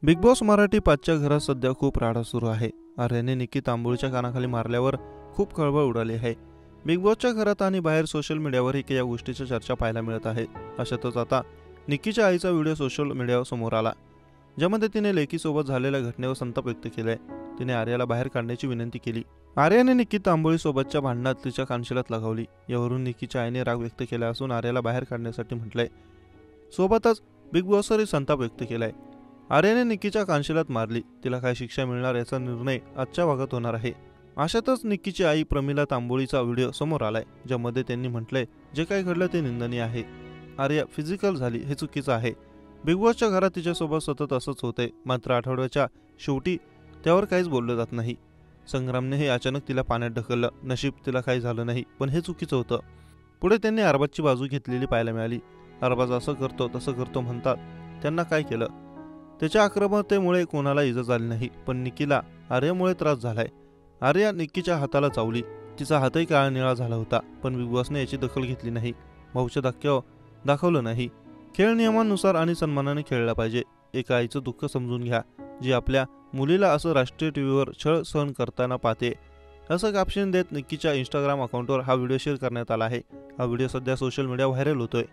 Big boss Marathi 5च्या घरात सध्या खूप राडा सुरू आहे। आर्याने निक्की तांबोळीच्या कानाखाली मारल्यावर खूप खळबळ उडाली आहे। बिग बॉसच्या घरात आणि बाहेर सोशल मीडियावरही या गोष्टीची चर्चा पाहायला मिळत आहे। अशातच आता निक्कीच्या आईचा व्हिडिओ सोशल मीडियावर समोर आला, ज्यामध्ये तिने लेकीसोबत झालेल्या घटनेवर संताप व्यक्त केलाय। तिने आर्याला बाहेर काढण्याची विनंती केली। आर्याने निक्की तांबोळी सोबतच्या भांडणात तिच्या कानशिलात लगावली। यावरून निक्कीच्या आईने राग व्यक्त केला असून आर्याला बाहेर काढण्यासाठी म्हटलंय। सोबतच बिग बॉसवरही संताप व्यक्त केलाय। आर्याने निक्कीच्या कानशिलात मारली, तिला काय शिक्षा मिळणार याचा निर्णय आजच्या भागात होणार आहे। अशातच निक्कीची आई प्रमिला तांबोळीचा व्हिडिओ समोर आलाय, ज्यामध्ये त्यांनी म्हटलंय जे काही घडलं ते निंदनीय आहे। आर्या फिजिकल झाली हे चुकीचं आहे। बिग बॉसच्या घरात तिच्यासोबत सतत असंच होतंय, मात्र आठवड्याच्या शेवटी त्यावर काहीच बोललं जात नाही। संग्रामनेही अचानक तिला पाण्यात ढकललं, नशीब तिला काही झालं नाही, पण हे चुकीचं होतं। पुढे त्यांनी अरबाजची बाजू घेतलेली पाहायला मिळाली। अरबाज असं करतो तसं करतो म्हणतात, त्यांना काय केलं? त्याच्या आक्रमकतेमुळे कोणाला इजा झाली नाही, पण निक्कीला आर्यामुळे त्रास झालाय। आर्या निक्कीच्या हाताला चावली, तिचा हातही काळा निळा झाला होता, पण बिग बॉसने याची दखल घेतली नाही, भाऊच्या धक्क्यावर दाखवलं नाही। खेळ नियमांनुसार आणि सन्मानाने खेळला पाहिजे। एका आईचं दुःख समजून घ्या, जी आपल्या मुलीला असं राष्ट्रीय टीव्हीवर छळ सहन करताना पाहते, असं कॅप्शन देत निक्कीच्या इंस्टाग्राम अकाउंटवर हा व्हिडिओ शेअर करण्यात आला आहे। हा व्हिडिओ सध्या सोशल मीडिया व्हायरल होतोय।